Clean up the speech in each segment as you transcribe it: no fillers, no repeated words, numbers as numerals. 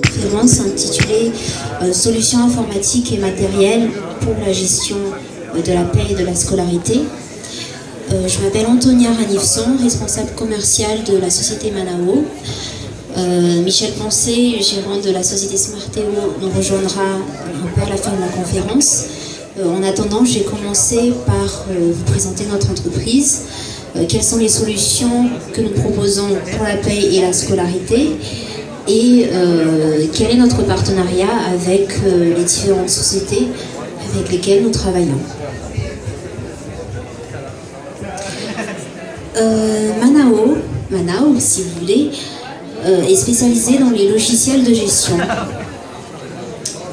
Conférence intitulée Solutions informatiques et matérielles pour la gestion de la paie et de la scolarité. Je m'appelle Antonia Ranifson, responsable commerciale de la société Manao. Michel Poncé, gérant de la société Smarteo, nous rejoindra un peu à la fin de la conférence. En attendant, j'ai commencé par vous présenter notre entreprise, quelles sont les solutions que nous proposons pour la paie et la scolarité, et quel est notre partenariat avec les différentes sociétés avec lesquelles nous travaillons. Manao, si vous voulez, est spécialisé dans les logiciels de gestion.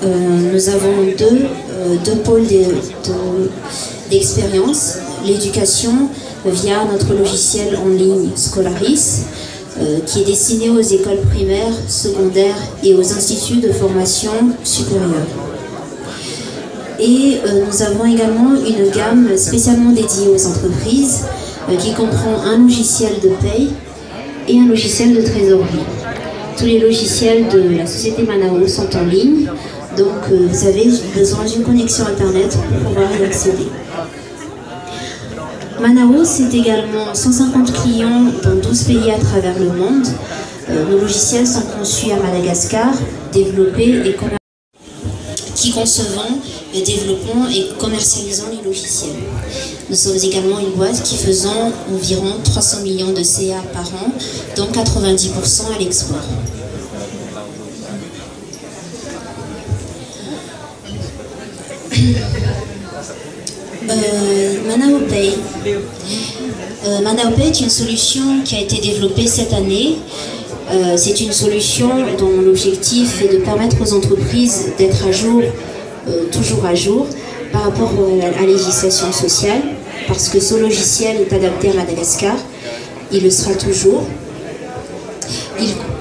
Nous avons deux pôles d'expérience. L'éducation via notre logiciel en ligne Scolaris, qui est destiné aux écoles primaires, secondaires et aux instituts de formation supérieure. Et nous avons également une gamme spécialement dédiée aux entreprises qui comprend un logiciel de paye et un logiciel de trésorerie. Tous les logiciels de la société Manao sont en ligne, donc vous avez besoin d'une connexion Internet pour pouvoir y accéder. Manao, c'est également 150 clients dans 12 pays à travers le monde. Nos logiciels sont conçus à Madagascar, développés et qui concevons, développons et commercialisons les logiciels. Nous sommes également une boîte qui faisons environ 300 millions de CA par an, dont 90% à l'export. Manao Pay. Manao Pay est une solution qui a été développée cette année. C'est une solution dont l'objectif est de permettre aux entreprises d'être à jour, toujours à jour, par rapport à la législation sociale, parce que ce logiciel est adapté à Madagascar, il le sera toujours.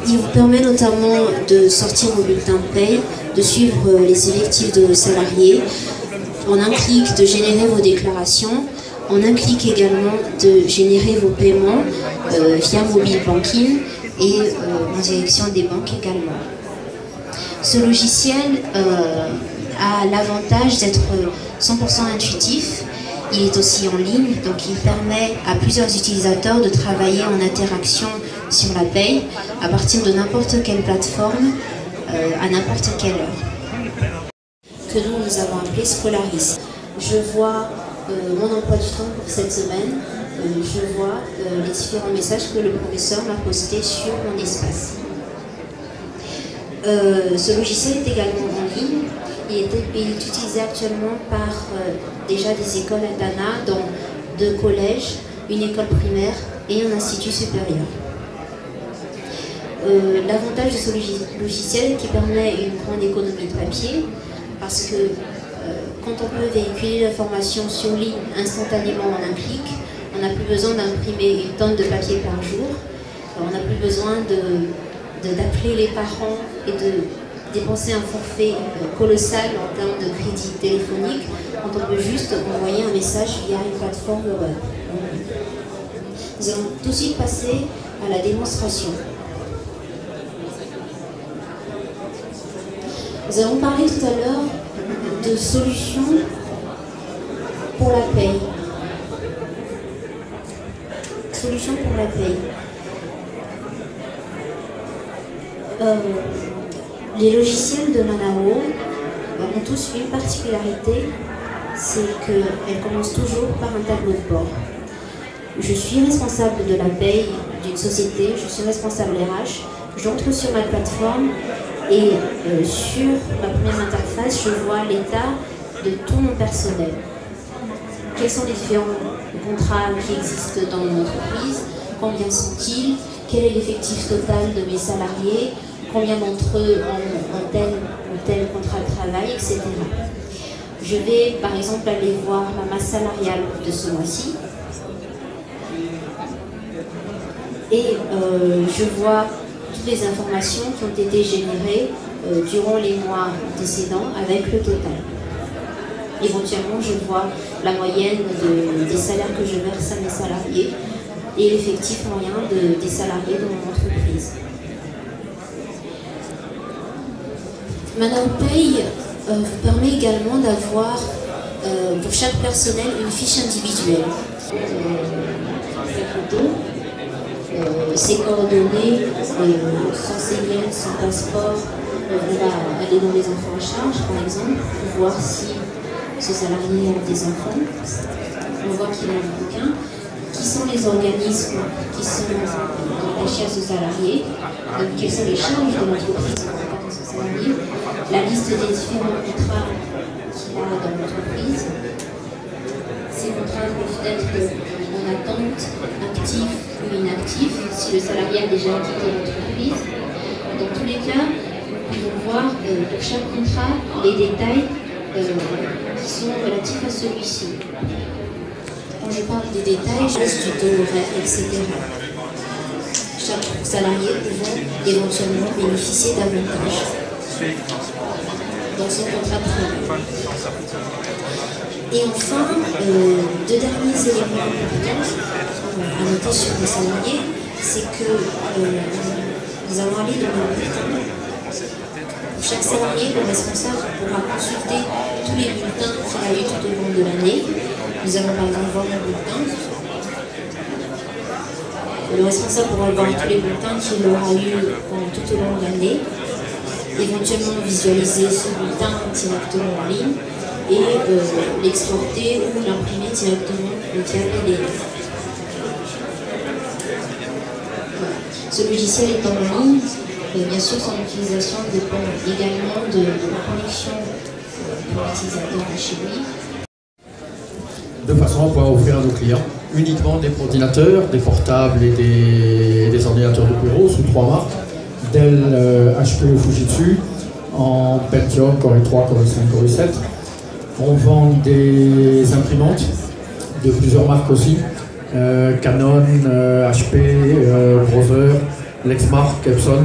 Il vous permet notamment de sortir vos bulletins de paye, de suivre les effectifs de vos salariés, en un clic de générer vos déclarations, en un clic également de générer vos paiements via mobile banking et en direction des banques également. Ce logiciel a l'avantage d'être 100% intuitif. Il est aussi en ligne, donc il permet à plusieurs utilisateurs de travailler en interaction sur la paye à partir de n'importe quelle plateforme, à n'importe quelle heure. Que nous avons appelé Scolaris. Je vois mon emploi du temps pour cette semaine, je vois les différents messages que le professeur m'a postés sur mon espace. Ce logiciel est également en ligne. Il est utilisé actuellement par déjà des écoles internats, dont 2 collèges, une école primaire et un institut supérieur. L'avantage de ce logiciel est qu'il permet une grande économie de papier, parce que quand on peut véhiculer l'information sur ligne instantanément en un clic, on n'a plus besoin d'imprimer une tonne de papier par jour, on n'a plus besoin d'appeler les parents et de dépenser un forfait colossal en termes de crédit téléphonique, quand on peut juste envoyer un message via une plateforme web. Nous allons tout de suite passer à la démonstration. Nous avons parlé tout à l'heure de solutions pour la paye. Solutions pour la paye. Les logiciels de Manao ont tous une particularité, c'est qu'elles commencent toujours par un tableau de bord. Je suis responsable de la paye d'une société, je suis responsable RH, j'entre sur ma plateforme et sur ma première interface, je vois l'état de tout mon personnel. Quels sont les différents contrats qui existent dans mon entreprise, combien sont-ils, quel est l'effectif total de mes salariés, combien d'entre eux ont tel ou tel contrat de travail, etc. Je vais par exemple aller voir ma masse salariale de ce mois-ci et je vois toutes les informations qui ont été générées durant les mois précédents avec le total. Éventuellement, je vois la moyenne des salaires que je verse à mes salariés et l'effectif moyen des salariés de mon entreprise. Manao Pay vous permet également d'avoir pour chaque personnel une fiche individuelle. Sa photo, ses coordonnées, son CNIL, son passeport. On va aller dans les enfants en charge, par exemple, pour voir si ce salarié a des enfants. On voit qu'il a un bouquin. Qui sont les organismes qui sont attachés à ce salarié, quelles sont les charges de l'entreprise en rapport à ce salarié, la liste des différents contrats qu'il a dans l'entreprise. Ces contrats peuvent être en attente, actifs ou inactifs, si le salarié a déjà quitté l'entreprise. Dans tous les cas, nous pouvons voir pour chaque contrat les détails qui sont relatifs à celui-ci. Quand je parle des détails, je reste du taux horaire, etc. Chaque salarié pouvant éventuellement bénéficier d'avantages dans son contrat de travail. Et enfin, deux derniers éléments importants à noter sur les salariés, c'est que nous allons aller dans le bulletin. Pour chaque salarié, le responsable pourra consulter tous les bulletins qu'il a eu tout au long de l'année. Nous allons par exemple voir le bulletin. Le responsable pourra voir tous les bulletins qu'il aura eu tout au long de l'année. Éventuellement visualiser ce bulletin directement en ligne et l'exporter ou l'imprimer directement via PDF. Voilà. Ce logiciel est en ligne. Bien sûr, son utilisation dépend également de la connexion de l'utilisateur chez lui. De façon à pouvoir offrir à nos clients uniquement des ordinateurs, des portables et des ordinateurs de bureau sous 3 marques, Dell, HP ou Fujitsu, en Pentium, Core i3, Core i5, Core i7. On vend des imprimantes de plusieurs marques aussi, Canon, HP, Brother, Lexmark, Epson,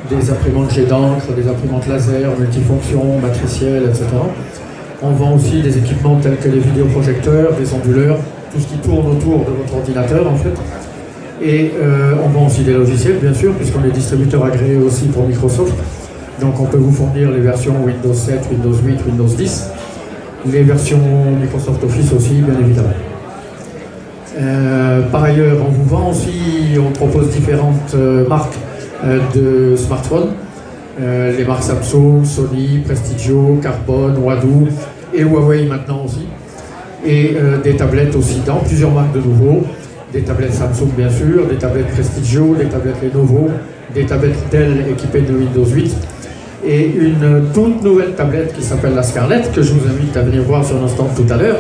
des imprimantes jet d'encre, des imprimantes laser, multifonctions, matricielles, etc. On vend aussi des équipements tels que les vidéoprojecteurs, des onduleurs, tout ce qui tourne autour de votre ordinateur en fait. Et on vend aussi des logiciels bien sûr, puisqu'on est distributeur agréé aussi pour Microsoft. Donc on peut vous fournir les versions Windows 7, Windows 8, Windows 10, les versions Microsoft Office aussi bien évidemment. Par ailleurs, on vous vend aussi, on propose différentes marques de smartphones. Les marques Samsung, Sony, Prestigio, Carbone, Wadu et Huawei maintenant aussi. Et des tablettes aussi dans plusieurs marques de nouveau. Des tablettes Samsung bien sûr, des tablettes Prestigio, des tablettes Lenovo, des tablettes Dell équipées de Windows 8. Et une toute nouvelle tablette qui s'appelle la Scarlett, que je vous invite à venir voir sur notre stand tout à l'heure,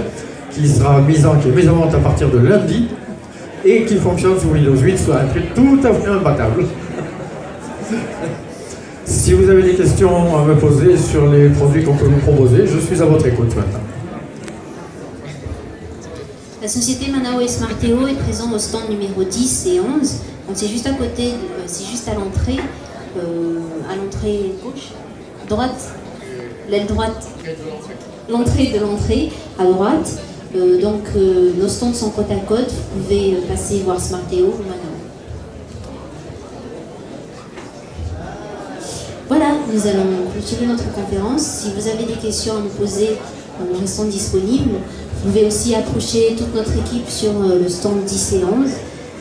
qui est mise en vente à partir de lundi et qui fonctionne sous Windows 8 sur un prix tout à fait imbattable. Si vous avez des questions à me poser sur les produits qu'on peut vous proposer, je suis à votre écoute maintenant. La société Manao et Smarteo est présente au stand numéro 10 et 11. C'est juste à côté, c'est juste à l'entrée gauche, droite, l'aile droite, l'entrée de l'entrée à droite. Nos stands sont côte à côte. Vous pouvez passer voir Smarteo ou Manao. Voilà, nous allons clôturer notre conférence. Si vous avez des questions à nous poser, nous restons disponibles. Vous pouvez aussi approcher toute notre équipe sur le stand 10 et 11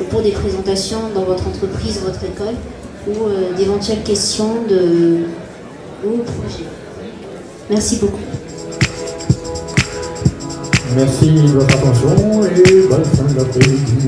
pour des présentations dans votre entreprise, votre école ou d'éventuelles questions ou projets. Merci beaucoup. Merci de votre attention et bonne fin d'après-midi.